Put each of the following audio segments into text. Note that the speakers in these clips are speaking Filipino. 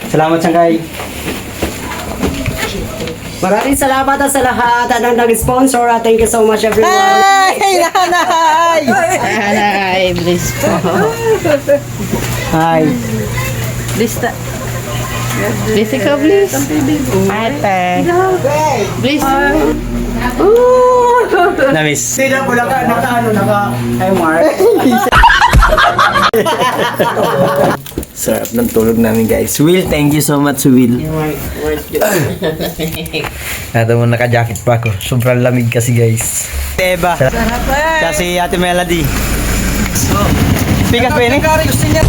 Salamat Sangkay. Maraming salamat sa lahat na nag-sponsor. Thank you so much everyone. Hey, nanay! Nanay, please po. Hi. Please, please ikaw, please. Ate. Please. Namis. Sila po naka Hi Mark. Sarap ng tulog namin guys. Will, thank you so much Will. Ito mo naka-jacket pa ako. Sobrang lamig kasi guys. Eva. Kasi Ate Melody. Pikas pa yun eh. Gusto niya.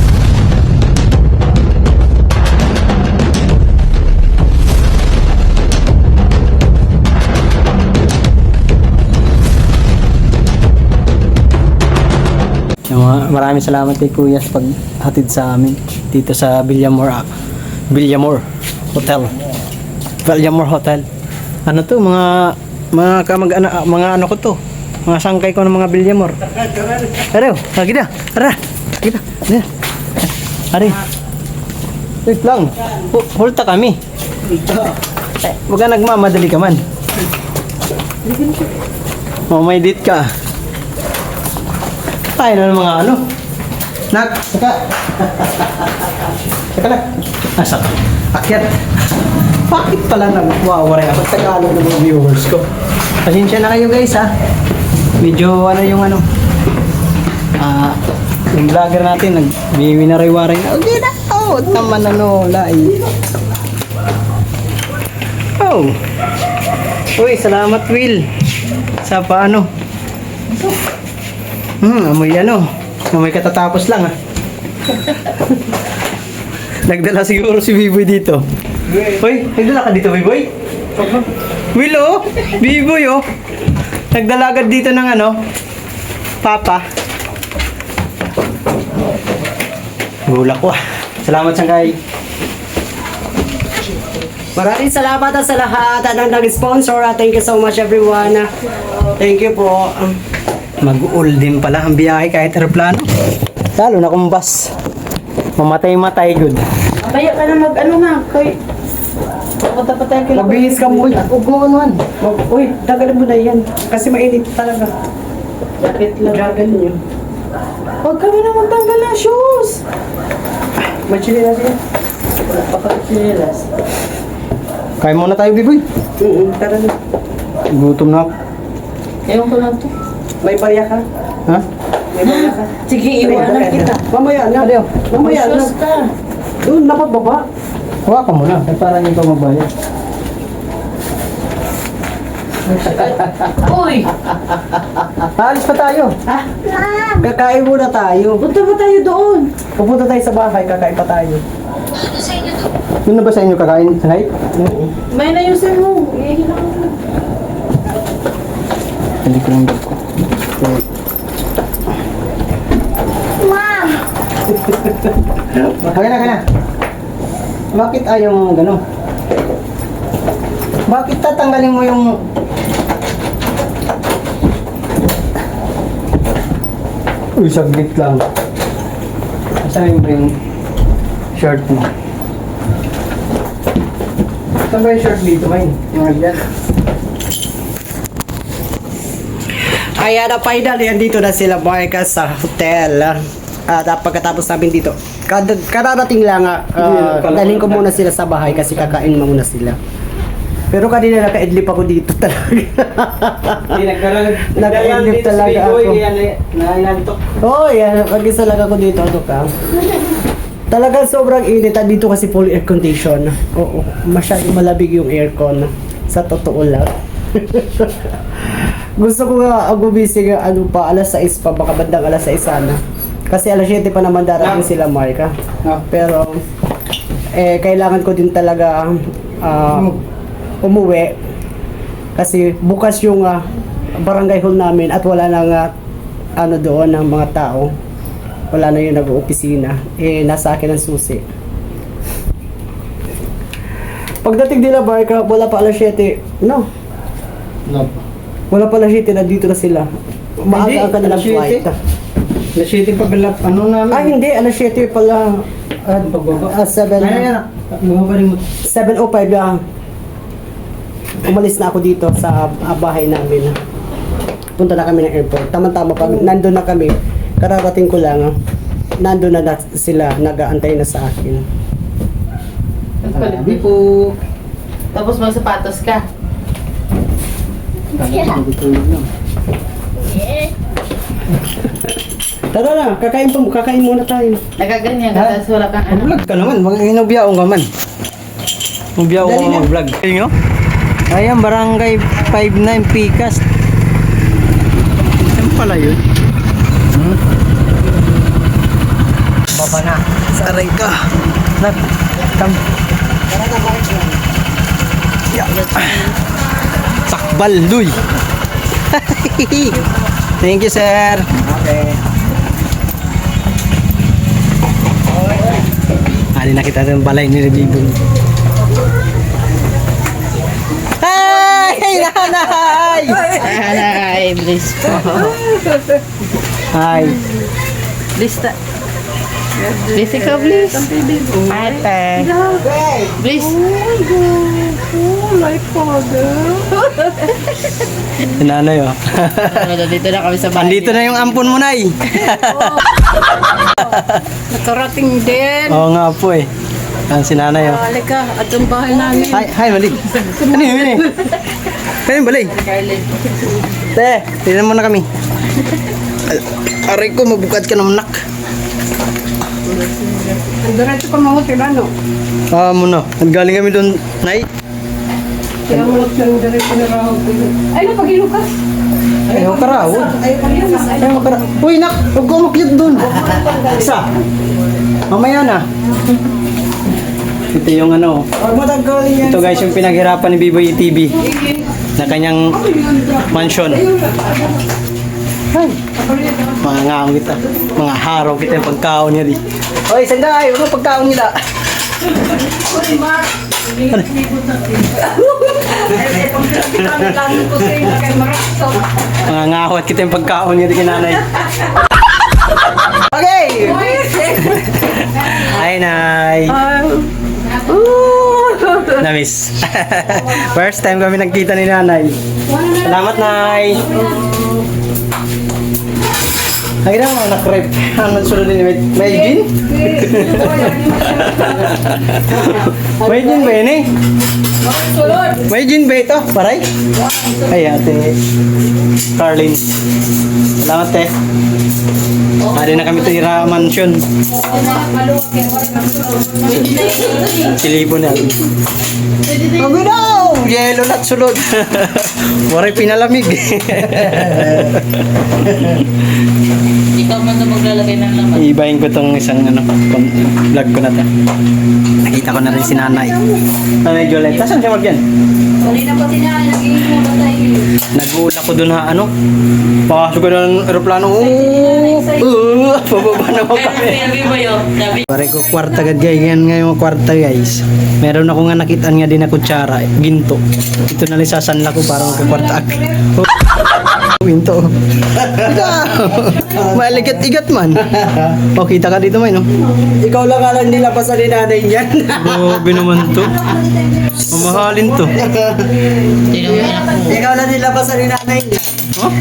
Maraming salamat kay Kuya sa paghatid sa amin dito sa Villamor Hotel. Villamor Hotel. Ano to mga mga ano ko to. Mga sangkay ko ng mga Villamor. Araw, lagi na. Ara. Kita. Ari. Wait lang. Hulta kami. Wag ka nagmamadali ka man. Oh, may date ka. Tayo na ng mga ano. Nak, saka. Saka nak. Saka. Akyat. Bakit pala nagwawaray ako? Tagalog ng mga viewers ko. Pasensya na kayo guys ha. Medyo ano yung ano. Yung vlogger natin nag-winaray-waray na. Okay na. Oh, naman ano. Lai. Oh. Uy, salamat Will. Sa paano. Amoy ano. Amoy katatapos lang Nagdala siguro si Biboy dito. Hoy, nagdala ka dito Biboy? Will oh, Biboy oh. Nagdala agad dito ng ano, Papa. Gulak ko Salamat Sangkay. Maraming salamat sa lahat na nag-sponsor. Thank you so much everyone. Thank you po. Mag-uul din pala ang biyahe kahit aeroplano. Lalo na kung bus. Mamatay-matay good. Kaya ka na mag-ano nga, kay... Punta pa tayo kila... Magbihis ka mo. Huwag mo man. Uy, dagal mo na yan. Kasi mainit talaga. Jacket lang. Jacket niyo. Huwag kami na magtanggal ng shoes. May chinilas yan. Pakachinilas. Kain muna tayo, Biboy. Tara na. Gutom na ako. Ewan ko lang to. May barya ka? Ha? May barya ka? Sige, iwanan kita. Mamaya na. Mamaya na. Shoes ka. Doon, napababa. Huwag ka muna. Para hindi ka magbayad. Uy! Alis pa tayo. Ha? Kakain muna tayo. Punta ba tayo doon? Pupunta tayo sa bahay, kakain pa tayo. Yun na ba sa inyo kakain? Sanay? May nayusin mo. Ihilang mo. Hindi ko lang bag ko. Mom! Kaya na. Bakit ayaw mo gano'n? Bakit tatanggalin mo yung... Uy, saglit lang. Saan yung shirt mo? Saan ba yung shirt dito, May? Yung agyan. Ayan na, finally, andito na sila Marcas sa hotel. At pagkatapos namin dito, kararating lang, dalhin ko muna sila sa bahay kasi kakain muna sila. Pero kanina naka-idlip ako dito talaga. Naka-idlip talaga ako. Oo, yan. Mag-isa lang ako dito. Ano ka? Talagang sobrang init. Dito kasi full air condition. Oo, masyadong malabig yung aircon. Sa totoo lang. Gusto ko nga gumising ano pa, alas 6 pa, baka bandang alas 6 sana. Kasi alas 7 pa naman darating sila Marka. Pero kailangan ko din talaga umuwi. Kasi bukas yung barangay hall namin at wala nang ano doon ng mga tao. Wala na yung nag-opisina. Nasa akin ang susi. Pagdating nila Marka, wala pa alas 7. No. Wala pa alas 7, nandito na sila. Maaga ka na ng flight. Alas 7 pag ano namin? Hindi, alas 7 pala. 7. Bumaba rin mo. 7:05 lang. Umalis na ako dito sa bahay namin. Punta na kami ng airport. Tama-tama pag nandun na kami, kararating ko lang, nandun na sila, nag-aantay na sa akin. Hindi po. Tapos magsapatos ka. Tara na, kakain muna tayo. Nagaganyan ka, tapos wala kang ano. Mag-vlog ka naman. Hinubyaon ka man. Hinubyaon Dali ka na. mag-vlog. Ayun, ayan, Barangay 59 Picas. Saan pala yun? Baba na. Saray ka. Sakbal, luy. Thank you, sir. Okay. Ali na kita ng balay ni Rebibong. Hey, nanay! Ay, bliss po. Hi. Bliss ta. Bliss ikaw, bliss. Ate. Bliss. Si nanay, oh. Dito na kami sa bahay. Andito na yung ampon mo, nay. Nakarating din. Oo nga po, eh. Yan, si nanay, oh. Halika, at ang bahay namin. Hi, mali. Ano yun, eh? Ano yung balay? Te, tignan mo na kami. Aray ko, mabukat ka naman, nak. Diretso ka mga sila, no? Muna. Naggaling kami doon, nay. Kaya mo lang diretso na raw. Ay, napagino ka? Ayaw ka raw. Ayaw ka raw. Uy, nak, huwag ko umakyat doon. Isa. Mamaya na. Ito yung ano. Ito guys, yung pinaghirapan ni Biboy TV na kanyang mansion. Ay, mga ngam kita. Mga haraw kita yung pagkaon niya di. Oy, sanday, huwag mo pagkaon nila. Mga ngahot kita yung pagkaon niya di kinanay. Okay! Hi, Nay! Namiss. First time kami nagkita ni Nanay. Salamat, Nay! Ay na, mga nakrep. Ano sunod din? May gin? May gin ba yun eh? May gin ba ito? Paray? Ay, ate. Carlin. Salamat, te. Hari na kami tira mansion. Silipo na. Ang ginaw! Yelo na sulod. Waray pinalamig. Ikaw man na maglalagay ng laman. Iibahin ko tong isang vlog ko na to. Nakita ko na rin si Nanay. Nanay Jolette. Saan siya magyan? Nag-uula ko dun ha, pasok ko ng aeroplano. Pababa na ako kami. Pare ko kwarta agad guys. Ngayon kwarta guys. Meron ako nga nakitaan nga din na kutsara. Ginto. Ito na lang sasanla ko para magkakwarta agad. Ginto. Maligat-igat man. O, kita ka dito man, no? Ikaw lang alam nila pa sa ninanay niyan. Grabe naman to. Mamahalin to. Ikaw lang nila pa sa ninanay niya. Oh?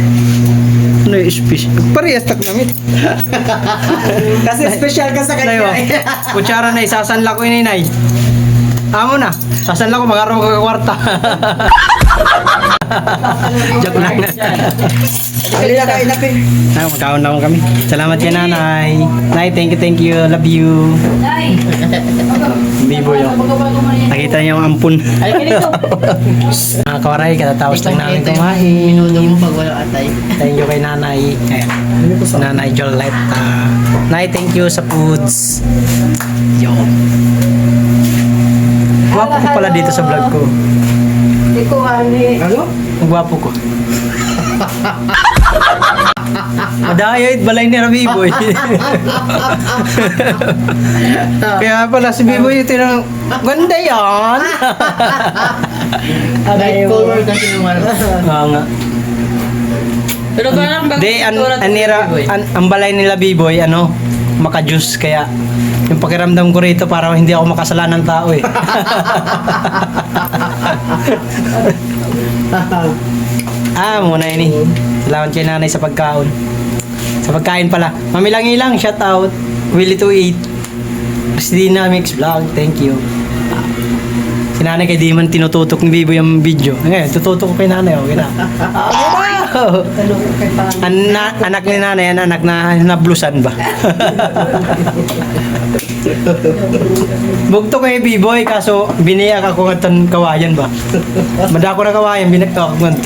Ano yung fish? Parehas tak namit. Kasi special ka sa Nay, oh. kanya. Kutsara na, isasanla ko yun, Nay. Amo na. Sasanla ko, mag-araw ka kwarta. Joke lang. Halina kain na kayo. Ay, magkaon na kami. Salamat kay Nanay. Nay, thank you. Love you. Bibo yun. Nakita niya yung ampun. Mga kawaray, katatapos lang namin kumain. Minuto mo pag walang atay. Thank you kay Nanay. Ayan. Nanay Jolette. Nay, thank you sa foods. Yo. Gwapo ko pala dito sa vlog ko. Hindi ko ani. Ano? Ang gwapo ko. Madayay, balay ni Rabiboy. Kaya pala si Biboy, tinang, ganda yan. Light color kasi naman. nga. Pero parang Di, ang balay nila Biboy, maka-juice kaya yung pakiramdam ko rito para hindi ako makasalanan ng tao eh. Muna yun eh. Salamat kay nanay sa pagkaon. Sa pagkain pala. Mamilang-ilang, shout out. Willie to eat. Christina Mix Vlog, thank you. Si nanay kay di man tinututok ni Bibo yung video. Ngayon, tututok ko kay nanay. Okay na. Anak ni nanay, anak na nablusan ba? Bugto kay Biboy, kaso biniyak ako ng kawayan ba? Madako na kawayan, binagto ako ng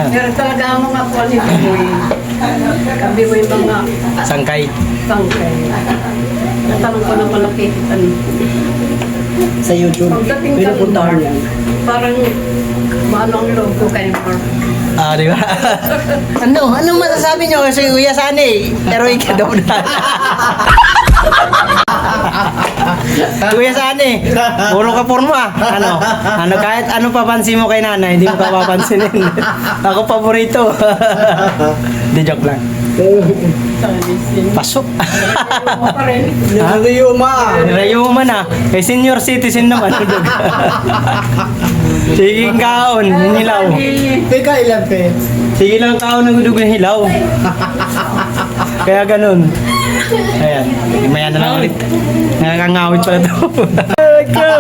Pero talaga ang mga kuwan ni Biboy. Kami mo yung mga sangkay. tangkay. Natanong ko na malaki. Sa YouTube. Pagdating Pero sa puntahan lugar, yan. parang maano ang loob ko kay Mark. Di ba? Anong masasabi nyo kasi Kuya Sani? Pero ikaw daw na. Kuya Sani, puro ka porma. Ano kahit ano papansin mo kay nanay, hindi mo ka papansinin. Ako paborito. Di joke lang. Pasok. Pa rin. Rayuma. Rayuma na. Kay senior citizen naman. Sige kaon, hilaw. Teka, ilan pe? Sige lang kaon ng gudug ng hilaw. Kaya ganun. Ayan, maya na lang ulit. Nakakangawit pala ito. Ikaw,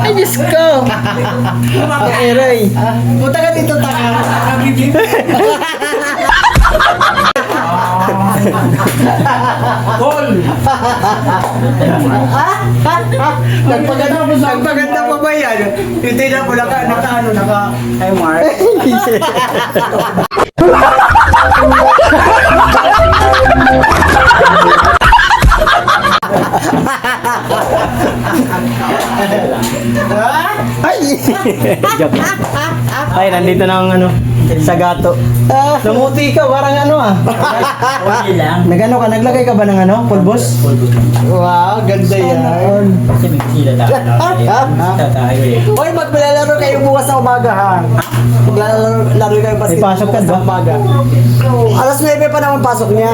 ay, Diyos ko. Eray. Punta ka dito, taka. Paul! Nagpaganda pa ba yan? Hindi na po naka ay Mark. Ay! Joke. Ay, nandito na ang sa gato. Namuti ka, parang Okay lang. Nagano ka, naglagay ka ba ng pulbos? Wow, ganda yan. Kasi may sila tayo eh. Hoy, maglalaro kayo bukas sa umaga ha. Maglalaro kayo May pasok ka bukas sa ba? umaga. Alas 9 pa naman pasok niya.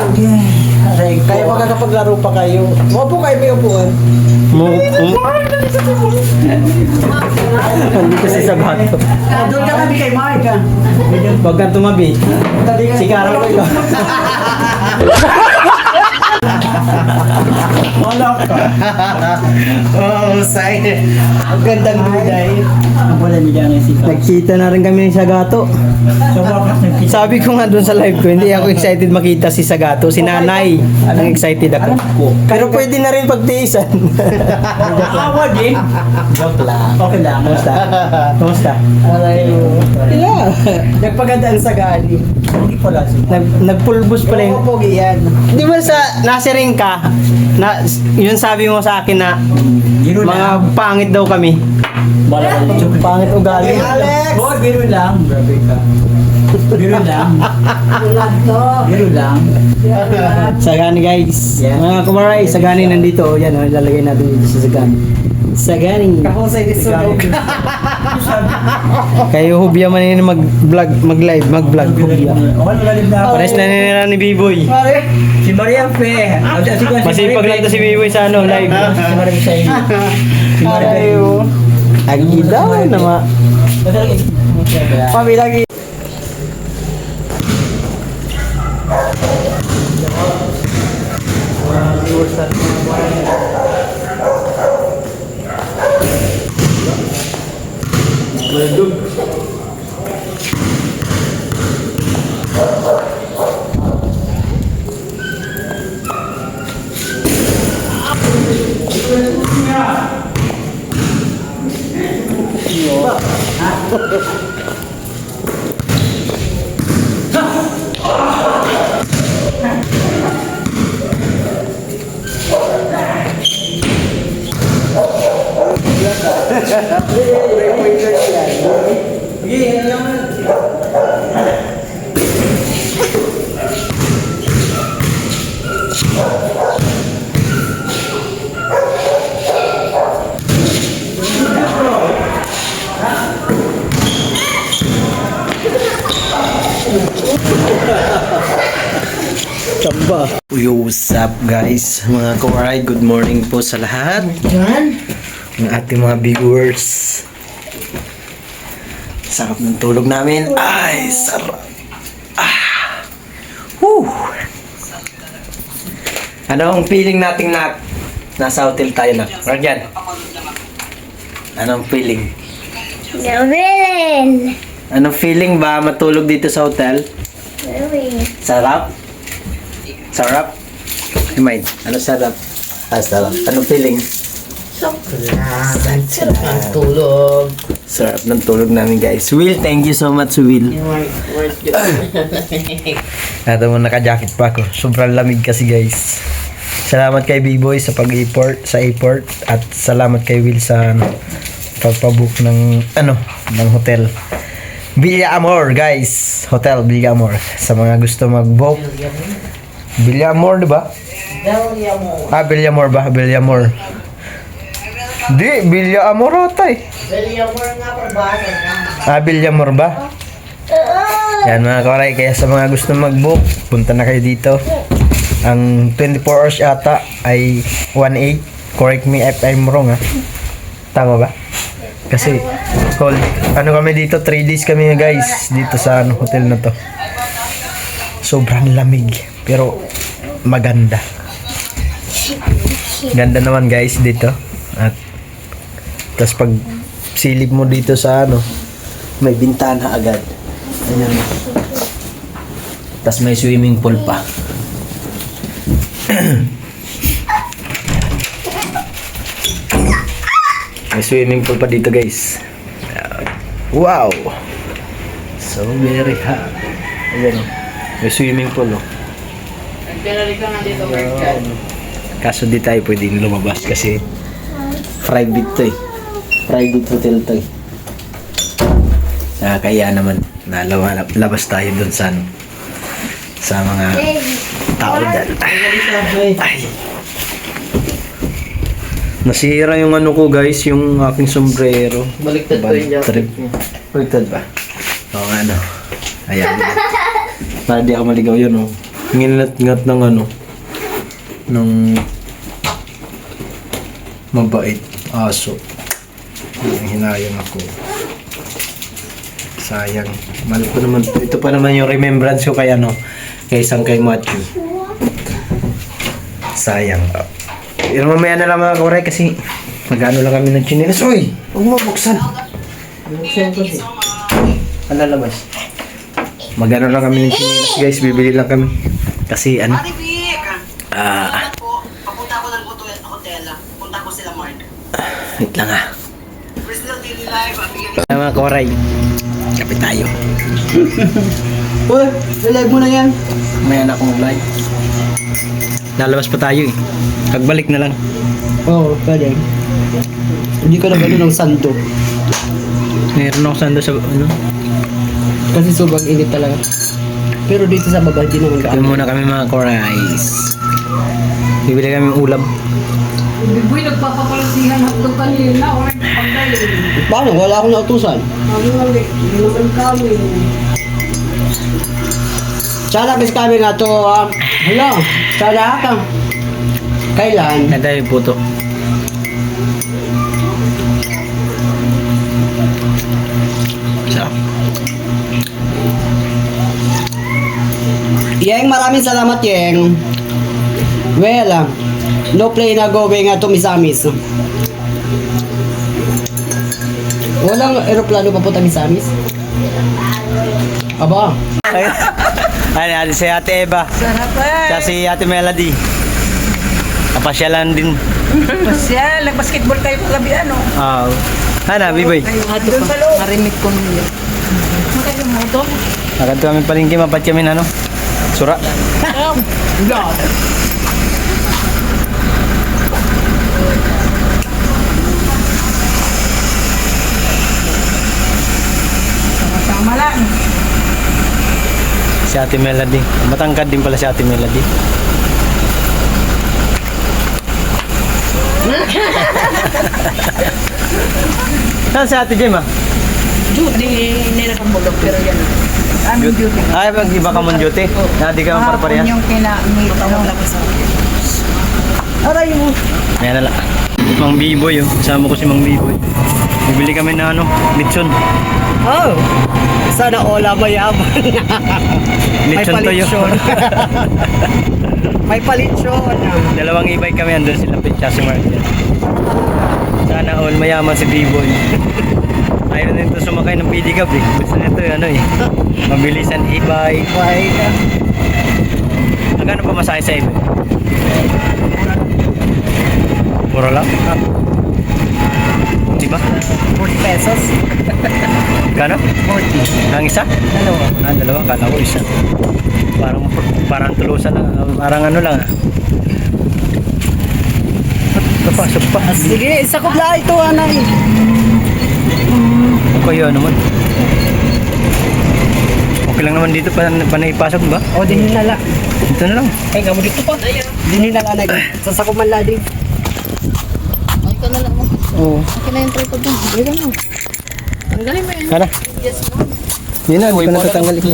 Kaya magkakapaglaro pa kayo. Huwag po kayo may upuan. Nandito si sa gato. Doon ka kami kay Mark ha. Huwag kang tumabi. Sigara ko ikaw. Wala ka. Oh, say. Ang gandang duday. Ang wala nila ng sika. Nagkita na rin kami ni Sagato. Sa wakas nagkita. Sabi ko nga doon sa live ko, hindi ako excited makita si Sagato. Si Nanay. Ang excited ako. Pero pwede na rin pagtiisan. Awa din. Joke lang. Okay lang. Kumusta? Kumusta? Aray mo. Yeah. Nagpaganda ang sagani. Hindi pala siya. Nagpulbos pala yung... Pogi yan. Di ba sa nasiring ka, na, yun sabi mo sa akin na Biro mga lang. pangit daw kami. Pangit ugali. Hey, Alex! Oh, biro lang. Grabe ka. Biro lang. Biro lang. Sagani guys. Yeah. Mga kumaray, Sagani nandito. Yan, ilalagay natin dito sa Sagani. Sagani. Kahusay ni Sunog. Kayo hubya man yun mag-vlog, mag-live, mag-vlog. Hubya. Okay, magaling na ako. Pares na nila ni B-Boy. Si Maria Fe. Masipag lang to si B-Boy sa live. Si Maria sa iyo. Si Maria Aray mo. Agi daw nama. Pamilagi. up guys, mga kawaray? Good morning po sa lahat ng ating mga viewers. Sarap ng tulog namin. Ay, sarap. Woo! Ano ang feeling nating nasa hotel tayo na? Radian, anong feeling? Gawin! Anong feeling ba matulog dito sa hotel? Gawin! Sarap? Sarap? Himay, ano sarap? Sarap. Anong feeling? Sarap ng tulog. Sarap ng tulog namin guys. Will, thank you so much Will. Ito mo naka-jacket pa ako. Sobrang lamig kasi guys. Salamat kay B-Boy sa airport at salamat kay Will sa pagpabook ng ng hotel. Villa Amor guys. Hotel Villa Amor. Sa mga gusto mag-book. Villa Amor, di ba? Villa Amor ba? Villa Amor. Di, Villa Amor ata eh. Villa Amor ba? Yan mga kawaray, kaya sa mga gusto mag-book, punta na kayo dito. Ang 24 hours ata ay 1.8. Correct me if I'm wrong ha. Tama ba? Kasi kami dito, 3 days kami guys dito sa hotel na to. Sobrang lamig pero maganda. Ganda naman guys dito. At tas pag silip mo dito sa may bintana agad. Ayan. Tas may swimming pool pa. May swimming pool pa dito guys. Wow! So very hot. Ayan o. May swimming pool o. Pinalik ka nga dito, Merkel. Kaso di tayo pwedeng lumabas kasi private to eh. Private hotel to eh. Kaya naman labas tayo dun sa mga tao dyan. Ay. Nasira yung ko guys, yung aking sombrero. Baliktad pa yung jacket niya. Baliktad ba? Oo nga Ayan. Para di ako maligaw yun Nginat-ngat ng ng mabait aso. Hinayang ako. Sayang. Mahal ko naman. Ito pa naman yung remembrance ko kay kay Sangkay Matthew. Sayang. Pero mamaya na lang mga kawaray kasi magano lang kami ng chinelas. Uy! Huwag mo buksan. Buksan ko si. Alalabas. Magano lang kami ng chinelas guys. Bibili lang kami. Kasi Papunta ko ng hotel. Punta ko sila Mark. wait lang Crystal Daily Live. Mga kawaray. Kapit tayo. Uy, live mo na yan. May anak kong live. Lalabas pa tayo eh. Pagbalik na lang. Oo, pwede. Hindi ko na gano'n ng sando. Meron ako sando sa Kasi sobrang init talaga. Pero dito sa baba, hindi naman Ito gaano. muna kami mga korais. Bibili kami ng ulam. Biboy, nagpapakalasihan hotdog kanina. Wala yung pagkain. Paano? Wala akong nautusan. Sabi nga, hindi naman kami. Sana bis kami nga to, hello, sana ka. Kailan? Nanda yung puto. Sarap. Yeng, maraming salamat, Yeng. Well, no play na going to Misamis. Walang aeroplano papunta Misamis? Aba, Ay, si Ate Eva. Sarap Siya si Ate Melody. Kapasyalan din. Pasyal, nag-basketball kayo kagabi Biboy. Doon sa loob. Marimit ko nila. Magkano mo ito? Agad kami palingki, mapat kami sura. Sama lang. Si Ate Melody. Matangkad din pala si Ate Melody. Saan si Ate Jem Judy, nila kang bulog, pero yan. Aming duty. Ay, pag iba ka mong duty. Na di ka maparpareha. Yung kina-meet. Aray mo. Ayan na lang. Mang Biboy, oh. Kasama ko si Mang Biboy. Bibili kami na lechon. Oh. Sana ola mayaman. May Lechon toyo. palitson. May palitson. Dalawang e-bike kami, andun sila Pitcha si Mark. Sana all mayaman si Biboy. Ayaw na ito sumakay ng pedicab eh. Gusto nito mabilisan e-bike. Magkano pa masahe sa e-bike? Mura lang? Diba? 40 pesos. Gano? 40. Ang isa? Dalawa. Dalawa. Kala ko isa. Parang tulusan lang. Parang ano lang ah. Supa. Sige, isa ko lang ito, anay. Okay yun naman. Okay lang naman dito. Panaipasok ba? O, dininala. Ito na lang. Ay, kamo dito pa. Dininala na. Sasakuman lang din. Ito na lang mo. Oo. Okay na yung tripod mo. Gawin mo. Tanggalin mo yun. Kala. Yun na, hindi ko natatanggalin.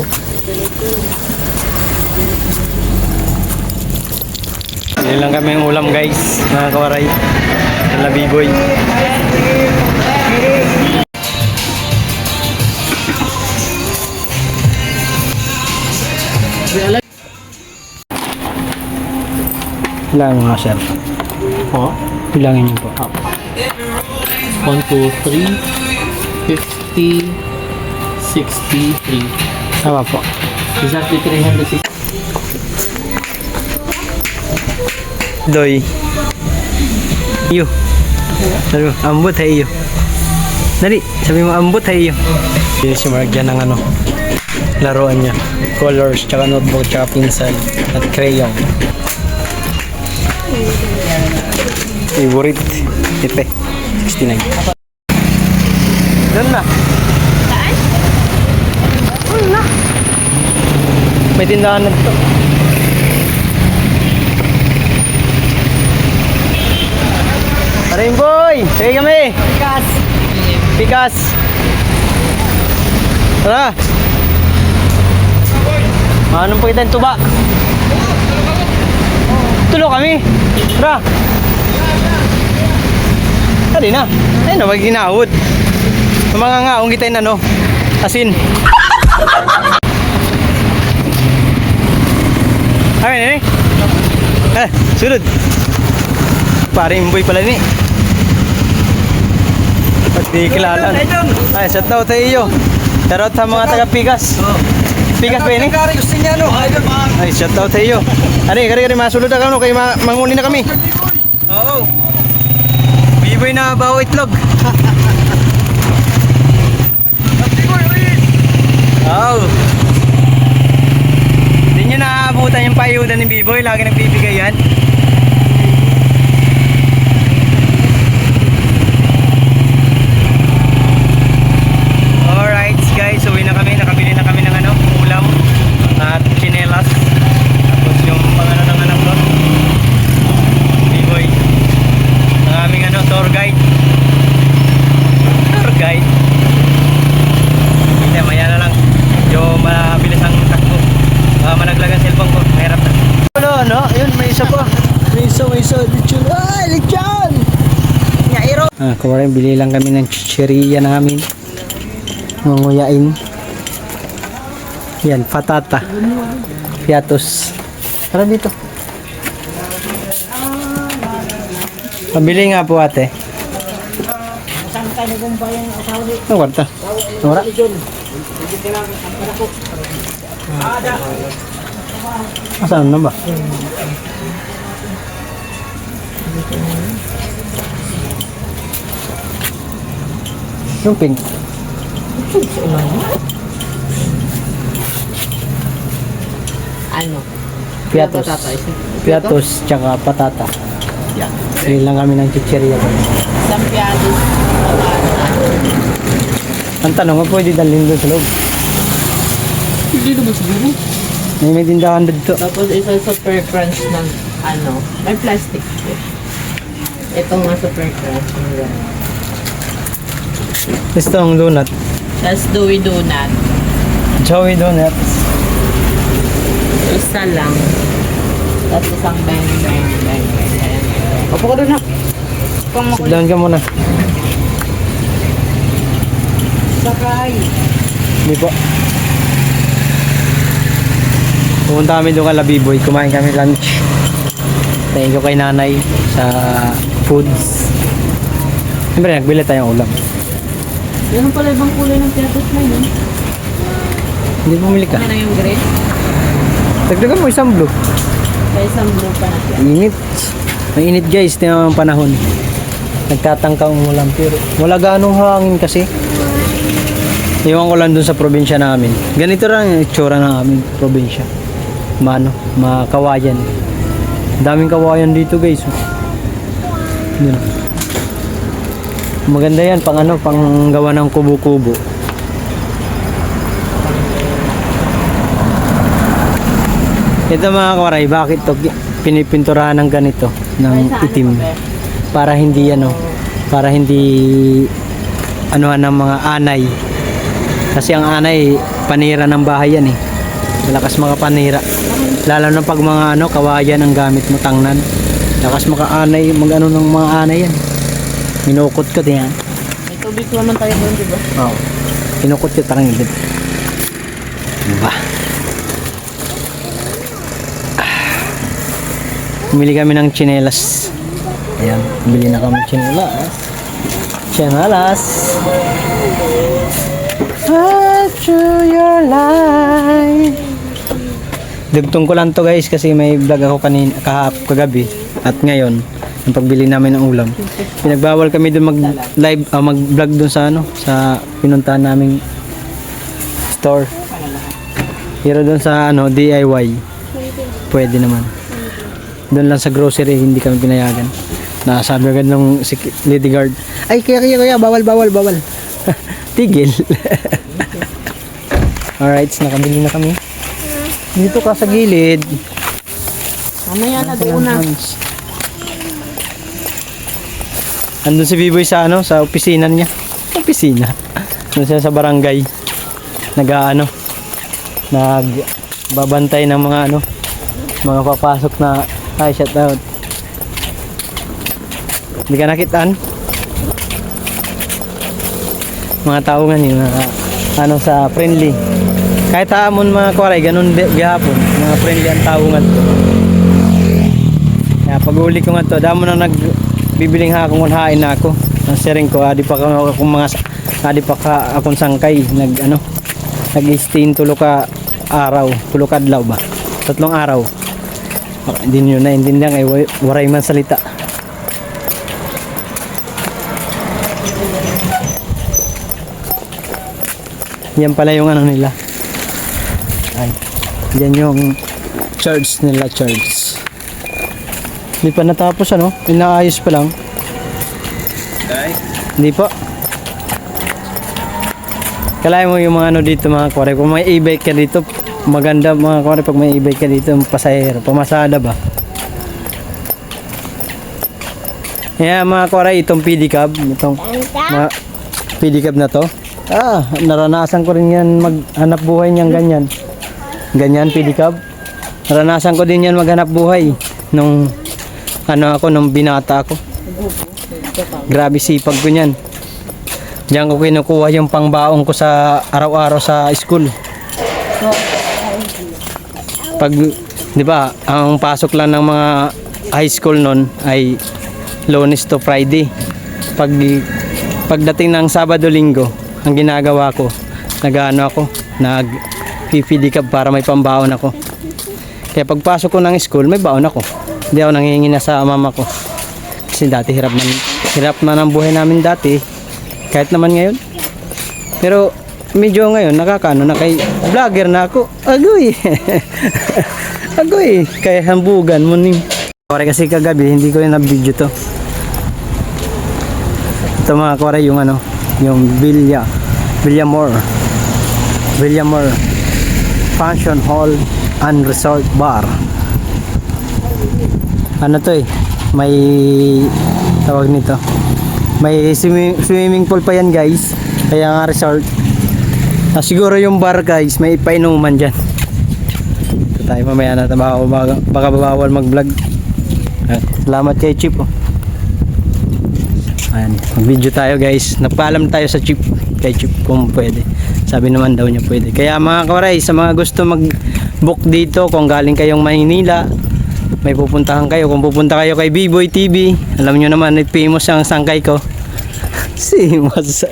Yan lang kami yung ulam guys, mga kawaray. Sa Biboy. Bilangin mo sir. Oh, Bilangin niyo po. 1, 2, 3, 50, 63. Tama po. Exactly 360. Doy. Iyo. Sabi mo, ambot hay iyo. Dali, sabi mo ambot hay iyo. Pili si Mark dyan ng laruan niya. Colors, tsaka notebook, tsaka pinsel, at crayon. Favorite. Ite. 69. Doon na. Saan? Doon na. May tindahan na dito. Rainboy! Sige kami! Pikas! Tara! Anong pa kita yung tuba? Tulo kami! Tara! Tadi na! Ayun na, mag-ginahod. Mga ngaong kita yung asin. Ayun, sulod! Paring boy pala ni. Pag di kilala. Ay, shout out sa iyo. Shout out sa mga taga Pikas. Pikas ba ini? Ay, shout out sa iyo. Kari masulod na kamo kay manguli na kami. Oo. Biboy na bawo itlog. Oo. Hindi nyo naabutan yung payudan ni Biboy. Lagi nagbibigay yan. Alright guys, uwi na kami. Nakabili na kami ng ulam at chinelas. Tapos yung pangano ng anak ko, Biboy, ang aming tour guide. Tour guide. Hindi, maya na lang. Yung mabilis ang takbo. Malaglag ang cellphone ko. Mahirap na. Yun, may isa pa. May isa. Lechon. Ay, lechon! Ngairo. Kumarin, bili lang kami ng chicheria namin. Ngunguyain. Yan, patata. Piatos. Tara dito. Pabili nga po ate. Ang kwarta. Ora? Asan na ba? Yung pink. Ano? Piatos. Piatos tsaka patata. Yan. Bili lang kami ng chicheria. Sampiados. Ang tanong mo, pwede dalhin doon sa loob. Hindi naman siguro. May tindahan dito. Tapos isa super crunch ng may plastic. Ito nga super crunch. Gusto ang donut. Tapos Dewey Donut. Joey Donuts. Isa lang. Tapos isang bang. Opo ko doon na. Sit down ka muna. Sakay. Hindi po. Pumunta kami doon kay Labiboy. Kumain kami lunch. Thank you kay nanay sa foods. Siyempre, nagbili tayong ulam. Yan pala ibang kulay ng piatos na yun. Hindi bumili ka. Ano na yung green? Dagdagan mo isang blue. Kaya isang blue pa natin. Init. Mainit guys, tingnan mo ang panahon. Nagtatangka ang ulam pero wala ganong hangin kasi. Iwan ko lang dun sa probinsya namin. Ganito lang yung itsura ng aming probinsya. Makawayan. Daming kawayan dito guys. Yun. Maganda yan pang pang gawa ng kubo-kubo. Ito mga kawaray, bakit to pinipinturahan ng ganito ng itim? Para hindi anuhan ng mga anay. Kasi ang anay panira ng bahay yan eh. Malakas makapanira. Lalo na pag mga kawayan ang gamit mo tangnan. Lakas makaanay, ng mga anay yan. Minukot ko din yan. May tubig naman tayo doon, di ba? Oo. Pinukot ko tarang yun. Diba? Bumili kami ng tsinelas. Ayan, bili na kami tsinelas. Tsinelas. To your life. Dugtong ko lang to guys kasi may vlog ako kagabi at ngayon yung pagbili namin ng ulam. Pinagbawal kami doon mag-live mag-vlog doon sa sa pinuntahan naming store. Pero doon sa DIY pwede naman. Doon lang sa grocery hindi kami pinayagan. Nasabi agad ng lady guard, ay kaya bawal. Tigil. Alright, nakabili na kami. Dito ka sa gilid. Mamaya na doon na. Andun si Biboy sa sa opisina niya. Opisina. Doon siya sa barangay. Nagbabantay ng mga mga papasok na shout out. Hindi ka nakitaan? Mga tao nga niyo sa friendly. Kahit hamon mga kwaray, ganun gihapon. Mga friendly ang tao nga to. Kaya pag uli ko nga to, damo na nagbibiling akong hain na ako. Ang sharing ko, adi pa akong sangkay. Nag-stay tulo ka adlaw ba? 3 araw. Hindi nyo naintindihan ay waray man salita. Yan pala yung nila. Ay, yan yung church nila, church. Hindi pa natapos inaayos pa lang. Hindi po. Kalahin mo yung mga dito mga kwaray. Kung may e-bike ka dito, maganda mga kwaray pag may e-bike ka dito, pasahero, pamasada ba? Yan mga kwaray, itong pedicab, itong pedicab na to. Naranasan ko rin yan maghanap buhay niyan ganyan. Ganyan pedicab. Naranasan ko din yan maghanap buhay nung nung binata ako. Grabe sipag ko niyan. Diyan ko kinukuha yung pangbaong ko sa araw-araw sa school. Pag, di ba, ang pasok lang ng mga high school nun ay Lunes to Friday. Pagdating ng Sabado-Linggo, ang ginagawa ko, nag-pipidikab para may pambaon ako. Kaya pagpasok ko ng school, may baon ako. Hindi ako nangihingi na sa mama ko. Kasi dati hirap na ng buhay namin dati. Kahit naman ngayon. Pero medyo ngayon, na kay vlogger na ako. Agoy! Agoy! Kaya hambugan mo ni. Kasi kagabi, hindi ko yung na-video to. Ito mga kore, yung Villamor Function Hall and Resort Bar. May tawag nito. May swimming pool pa yan guys. Kaya nga resort. Siguro yung bar guys, may painuman dyan. Ito tayo mamaya na baka bawal mag vlog. Salamat kay Chip. Ayan, mag-video tayo guys. Nagpaalam tayo sa chief, kay chief kung pwede. Sabi naman daw niya pwede. Kaya mga kawaray, sa mga gusto mag-book dito, kung galing kayong Maynila, may pupuntahan kayo. Kung pupunta kayo kay B-Boy TV, alam nyo naman, famous ang sangkay ko. Simas.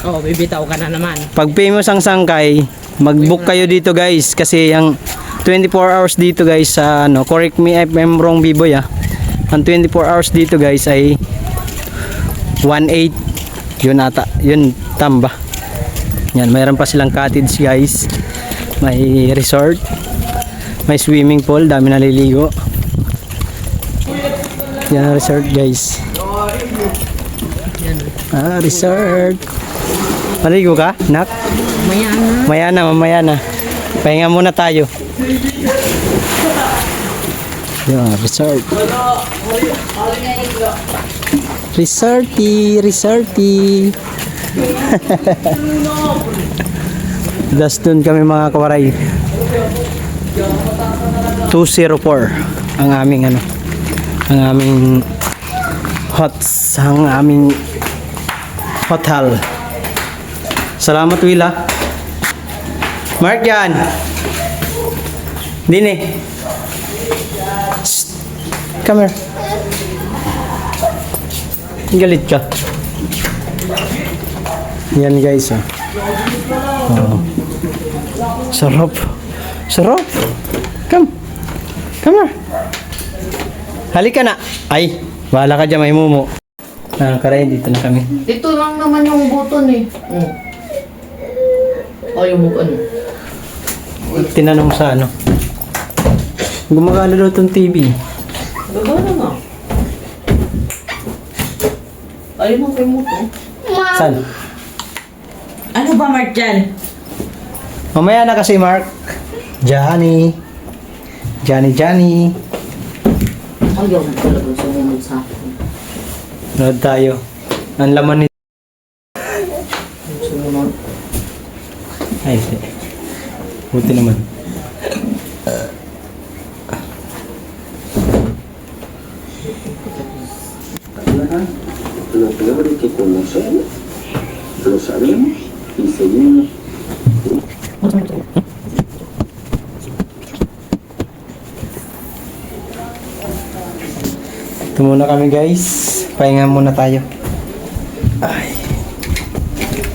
Oh, bibitaw ka na naman. Pag famous ang sangkay, mag-book kayo dito guys. Kasi ang 24 hours dito guys, sa correct me if I'm wrong B-Boy ang 24 hours dito guys ay 1.8 yun ata, yun tamba. Yan, mayroon pa silang cottage guys, may resort, may swimming pool, dami naliligo. Yan ang resort guys. Resort. Maligo ka, nak? Mamaya na. Pahinga muna tayo. Yan, resort. Resorty. Das dun kami mga kawaray. 204 ang aming ang aming hotel. Salamat Willa. Mark yan. Dini. Come here. Galit ka. Yan guys. Oh. Sarap. Come here. Halika na. Ay, wala ka dyan, may mumo. Karay, dito na kami. Ito lang naman yung button eh. Ayaw mo ano? Tinanong sa gumagana daw itong TV. Gagana nga. Ayaw mo kayo mo to. Saan? Ano ba, Mark, dyan? Mamaya na kasi, Mark. Johnny. Ayaw mo talaga sumunod sa akin. Nood tayo. Ang laman nito. Sumunod. Ay, hindi. Buti naman. Lo peor es que conocemos, lo sabemos y seguimos. Ito muna kami guys. Pahinga muna tayo. Ay.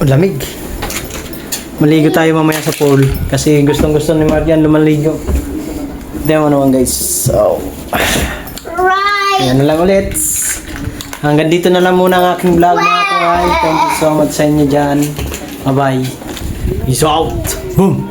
Lamig. Maligo tayo mamaya sa pool. Kasi gustong ni Marian lumaligo. Tignan mo naman guys. So. Right. Ayan na lang ulit. Hanggang dito na lang muna ang aking vlog mga kaway. Thank you so much sa inyo dyan. Bye bye. Peace out. Boom.